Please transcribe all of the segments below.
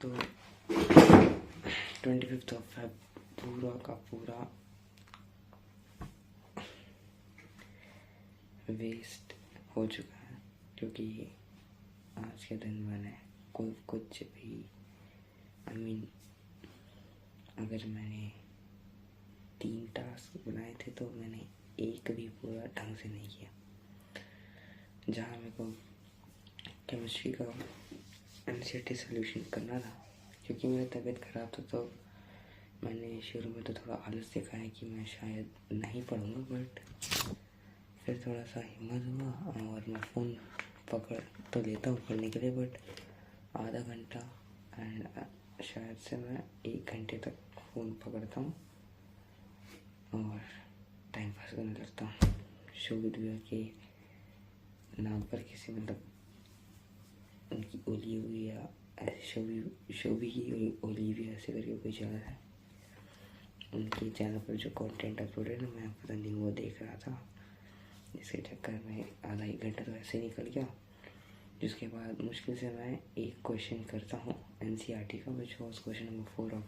तो 25 फेब पूरा का पूरा वेस्ट हो चुका है, क्योंकि आज के दिन मैंने कुछ भी अगर मैंने 3 टास्क बनाए थे तो मैंने एक भी पूरा ढंग से नहीं किया। जहाँ मेरे को केमिस्ट्री का एनसीईआरटी सोल्यूशन करना था, क्योंकि मेरी तबीयत ख़राब था, तो मैंने शुरू में तो थोड़ा आलस दिखाया कि मैं शायद नहीं पढ़ूँगा, बट फिर थोड़ा सा हिम्मत हुआ और मैं फ़ोन पकड़ तो लेता हूँ पढ़ने के लिए, बट आधा घंटा एंड शायद से मैं 1 घंटे तक फ़ोन पकड़ता हूँ और टाइम पास करने लगता हूँ। शोभित भैया के नाम पर किसी उनकी ओलिवी या ऐसे शोभी की ओलिवी ऐसे करके कोई चैनल है, उनके चैनल पर जो कंटेंट अपलोड है ना, मैं पता नहीं वो देख रहा था, इसके चक्कर में आधा 1 घंटा तो ऐसे निकल गया। जिसके बाद मुश्किल से मैं एक क्वेश्चन करता हूँ एनसीईआरटी का, which was question number 4 of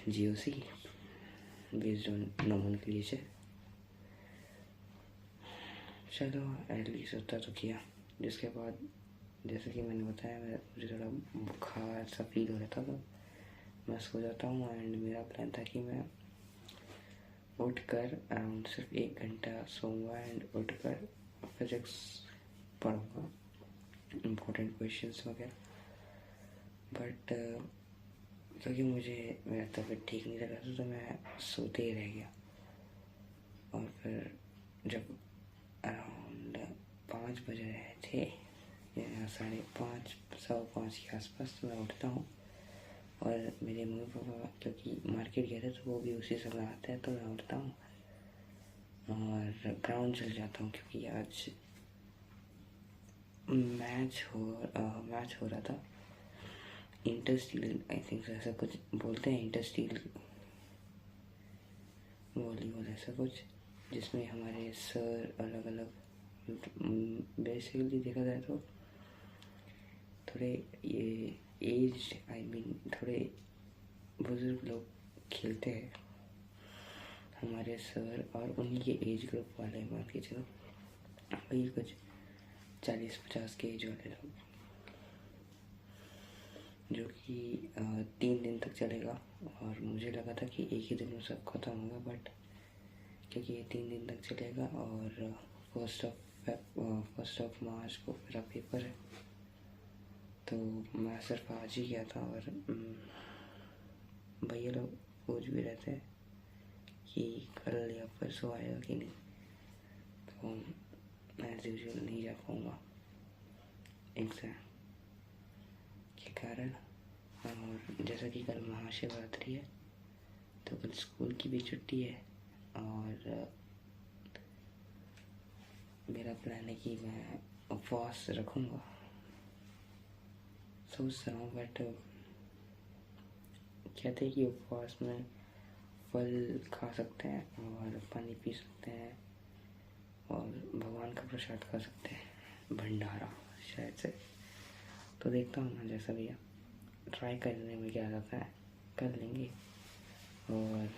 GOC based on nomenclature. चलो एटलीस्ट उतना तो किया। जिसके बाद जैसे कि मैंने बताया, मुझे थोड़ा बुखार सा फील हो रहा था, तो मैं सो जाता हूँ एंड मेरा प्लान था कि मैं उठकर अराउंड सिर्फ 1 घंटा सोऊंगा एंड उठकर फिजिक्स पढ़ूँगा, इम्पोर्टेंट क्वेश्चंस वगैरह। बट क्योंकि मुझे मेरा तबीयत ठीक नहीं लगा था, तो मैं सोते ही रह गया। और फिर जब अराउंड 5 बज रहे थे या 5:30 5:15 के आसपास, तो मैं उठता हूँ और मेरे मम्मी पापा क्योंकि मार्केट गए थे, तो वो भी उसी समय आते हैं, तो मैं उठता हूँ और ग्राउंड चल जाता हूँ, क्योंकि आज मैच हो रहा था। इंटरस्टील आई थिंक ऐसा कुछ बोलते हैं, इंटरस्टील वॉलीबॉल ऐसा कुछ, जिसमें हमारे सर अलग अलग, बेसिकली देखा जाए तो थोड़े ये एज थोड़े बुजुर्ग लोग खेलते हैं, हमारे सर और उन्हीं के एज ग्रुप वाले, मान के चलो वही कुछ 40-50 के एज वाले लोग, जो कि 3 दिन तक चलेगा। और मुझे लगा था कि एक ही दिन में सब खत्म होगा, बट क्योंकि ये 3 दिन तक चलेगा और 1 मार्च को मेरा पेपर है, तो मैं सिर्फ आज ही गया था। और भैया लोग पूछ भी रहते हैं कि कल या परसों आएगा कि नहीं, तो मैं एज यूजुअल नहीं जा पाऊँगा एग्ज़ाम के कारण। और जैसा कि कल महाशिवरात्रि है, तो कल स्कूल की भी छुट्टी है और मेरा प्लान है कि मैं उपवास रखूँगा, सोच रहा हूँ। बट कहते हैं कि उपवास में फल खा सकते हैं और पानी पी सकते हैं और भगवान का प्रसाद खा सकते हैं, भंडारा शायद से। तो देखता हूँ मैं, जैसा भी है ट्राई करने में क्या जाता है, कर लेंगे। और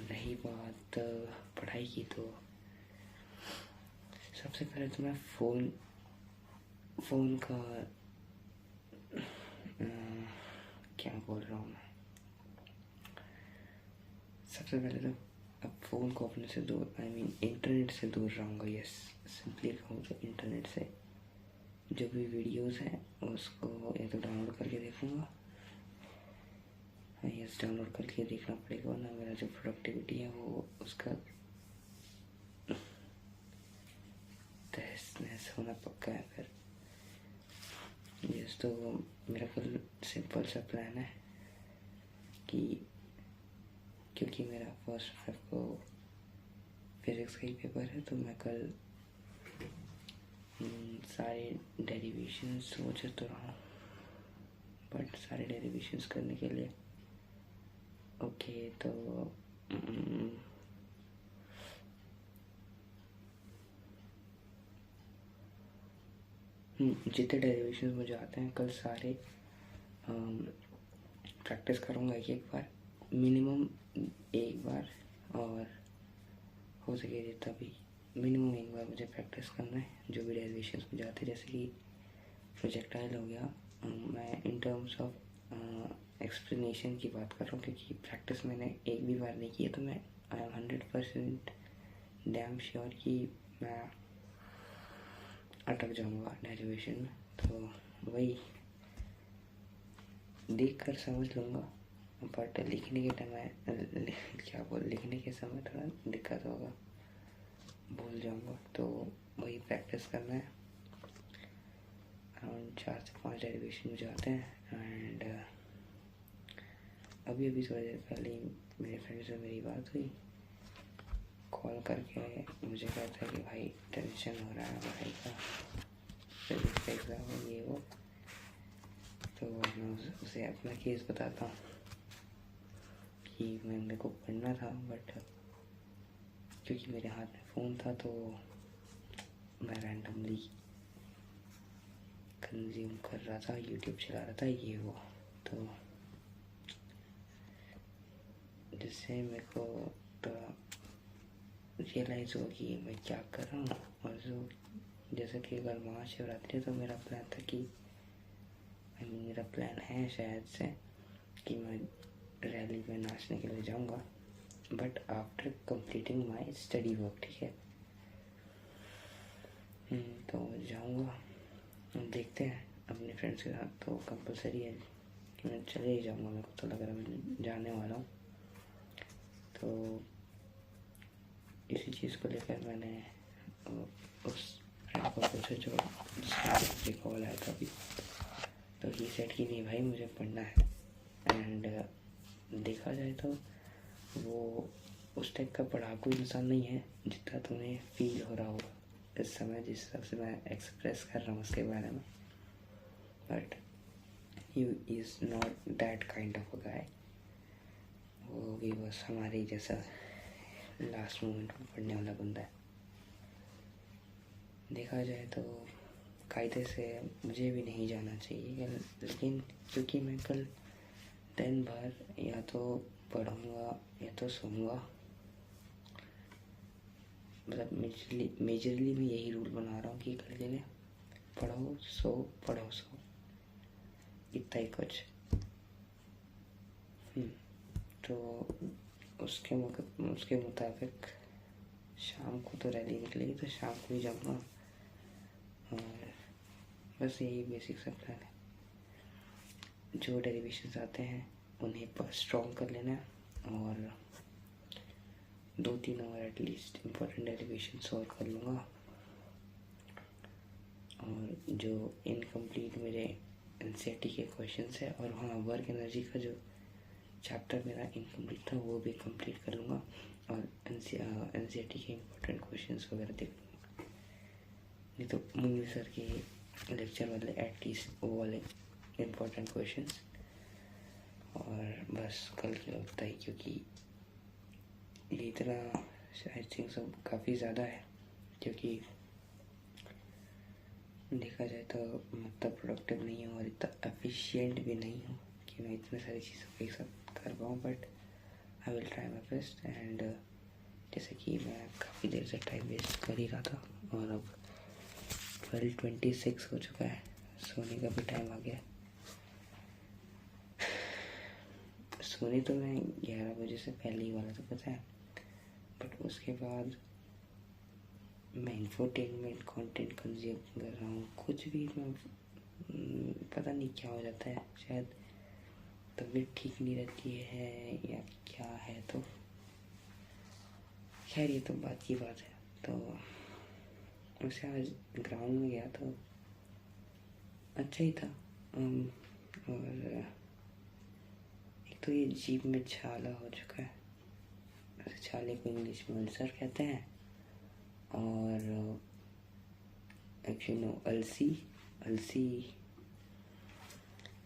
रही बात पढ़ाई की, तो सबसे पहले तो मैं फ़ोन का क्या बोल रहा हूँ मैं, सबसे पहले तो अब फ़ोन को अपने से दूर, इंटरनेट से दूर रहूँगा। यस, सिंपली कहूँ तो इंटरनेट से जो भी वीडियोस हैं उसको या तो डाउनलोड करके देखूँगा। यस, डाउनलोड करके देखना पड़ेगा, वरना मेरा जो प्रोडक्टिविटी है वो उसका तहस होना पक्का है फिर। यस, तो मेरा कल सिंपल सा प्लान है कि क्योंकि मेरा 1 फेब को फिज़िक्स का ही पेपर है, तो मैं कल सारे डेरिवेशंस सोच तो रहा हूँ, बट सारे डेरिवेशंस करने के लिए ओके, तो जितने डेरिवेशंस मुझे आते हैं कल सारे प्रैक्टिस करूँगा एक बार, मिनिमम एक बार, और हो सके जितना भी मिनिमम एक बार मुझे प्रैक्टिस करना है जो भी डेरिवेशंस मुझे आते हैं। जैसे कि प्रोजेक्टाइल हो गया, मैं इन टर्म्स ऑफ एक्सप्लेनेशन की बात कर रहा हूँ, क्योंकि प्रैक्टिस मैंने एक भी बार नहीं की है, तो मैं आई एम 100% डैम श्योर कि मैं अटक जाऊँगा डेरिवेशन में। तो वही देख कर समझ लूँगा, बट लिखने के टाइम लिखने के समय थोड़ा दिक्कत होगा, भूल जाऊँगा। तो वही प्रैक्टिस करना है। अराउंड 4 से 5 डेरिवेशन मुझे आते हैं। एंड अभी थोड़ी देर पहले ही मेरे फ्रेंड से मेरी बात हुई, कॉल करके मुझे कहता है कि भाई टेंशन हो रहा है पढ़ाई का, फिजिक्स का एग्ज़ाम है ये वो। तो मैं उसे अपना केस बताता हूँ कि मेरे को पढ़ना था, बट क्योंकि मेरे हाथ में फ़ोन था तो मैं रैंडमली कंज्यूम कर रहा था, यूट्यूब चला रहा था ये वो। तो जिससे मेरे को थोड़ा रियलाइज़ हुआ कि मैं क्या कर रहा हूँ। और जो जैसे कि अगर महाशिवरात्रि है तो मेरा प्लान था कि मेरा प्लान है शायद से कि मैं रैली में नाचने के लिए जाऊँगा, but after completing my study work, ठीक है। तो जाऊँगा, देखते हैं अपने फ्रेंड्स के साथ। तो कंपलसरी है कि मैं चले ही जाऊँगा, मेरे को तो लग रहा है मैं जाने वाला हूँ। तो इसी चीज़ को लेकर मैंने उस फ्रेंड को पूछा जो मुझे कॉल आया था अभी, तो ही सेड कि नहीं भाई मुझे पढ़ना है। एंड देखा जाए तो वो उस टाइप का पढ़ाकू इंसान नहीं है जितना तुम्हें फील हो रहा होगा इस समय, जिस हिसाब से मैं एक्सप्रेस कर रहा हूँ उसके बारे में। But he is not that kind of a guy. वो भी बस हमारे जैसा लास्ट मोमेंट में पढ़ने वाला बंदा है। देखा जाए तो कायदे से मुझे भी नहीं जाना चाहिए, लेकिन क्योंकि मैं कल दिन भर या तो पढ़ूँगा या तो सोऊंगा, मतलब मेजरली मैं यही रूल बना रहा हूँ कि कल के लिए पढ़ो सो, इतना ही कुछ। तो उसके मुताबिक शाम को तो रैली निकलेगी, तो शाम को ही जाऊँगा। और बस यही बेसिक सा प्लान है। जो डेरिवेशंस आते हैं उन्हें स्ट्रॉन्ग कर लेना है, और 2-3 और एटलीस्ट इम्पोर्टेंट डेरिवेशन सॉल्व कर लूँगा। और जो इनकम्प्लीट मेरे एनसीईआरटी के क्वेश्चंस है, और हाँ वर्क एनर्जी का जो चैप्टर मेरा इनकम्प्लीट था वो भी कंप्लीट कर लूँगा, और एनसीईआरटी के इम्पोर्टेंट क्वेश्चंस वगैरह देख लूँगा। नहीं तो मुंगी सर के लेक्चर वाले एटलीस्ट वो वाले इम्पोर्टेंट क्वेश्चंस। और बस कल के लिए उतना ही, क्योंकि ये इतना आई थिंक सब काफ़ी ज़्यादा है, क्योंकि देखा जाए तो मैं इतना प्रोडक्टिव नहीं हूँ और इतना एफिशिएंट भी नहीं हूँ कि मैं इतने सारी चीज़ों को एक साथ कर पाऊँ। But I will try my best. And जैसे कि मैं काफ़ी देर से टाइम वेस्ट कर ही रहा था, और अब 12:26 हो चुका है, सोने का भी टाइम आ गया। सोने तो मैं 11 बजे से पहले ही वाला था, पता है, बट उसके बाद मैं इंफोटेनमेंट कंटेंट कंज्यूम कर रहा हूँ। कुछ भी मैं पता नहीं क्या हो जाता है, शायद तबीयत ठीक नहीं रहती है या क्या है। तो खैर ये तो बात की बात है। तो वैसे आज ग्राउंड में गया तो अच्छा ही था। और एक तो ये जीभ में छाला हो चुका है, छाले को इंग्लिश में अल्सर कहते हैं, और एक्चुअली नो अलसी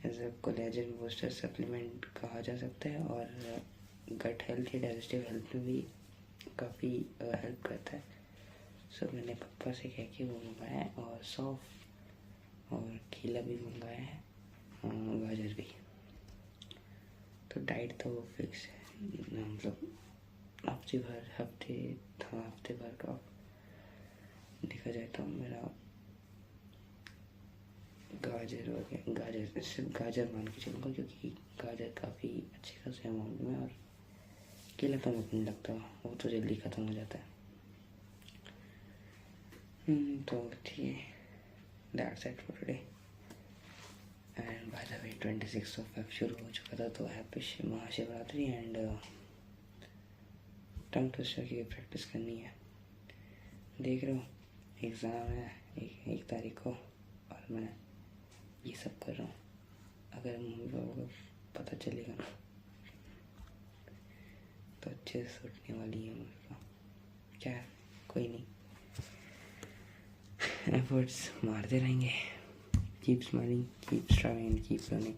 as a collagen booster supplement कहा जा सकता है, और गट हेल्थ या डाइजेस्टिव हेल्थ में भी काफ़ी हेल्प करता है। सो मैंने पापा से कह के वो मंगाया है, और सौंफ और केला भी मंगाया है, गाजर भी। तो डाइट तो फिक्स है, मतलब हफ्ते भर का देखा जाए तो मेरा गाजर सिर्फ गाजर मान के चलूँगा, क्योंकि गाजर काफ़ी अच्छे खासे अमाउंट में, और केला तो मुझे नहीं लगता, वो तो जल्दी ख़त्म हो जाता है। तो ठीक है, that's it for today. And by the way 26 Feb शुरू हो चुका था, तो happy Mahashivratri. And tongue twister की प्रैक्टिस करनी है, देख रहे हो एग्ज़ाम है एक तारीख को, और मैं ये सब कर रहा हूँ। अगर मम्मी पापा को पता चलेगा ना तो अच्छे से सुटने वाली है मम्मी को। क्या कोई नहीं, एफर्ट्स मारते रहेंगे। Keep smiling, keep striving, keep running.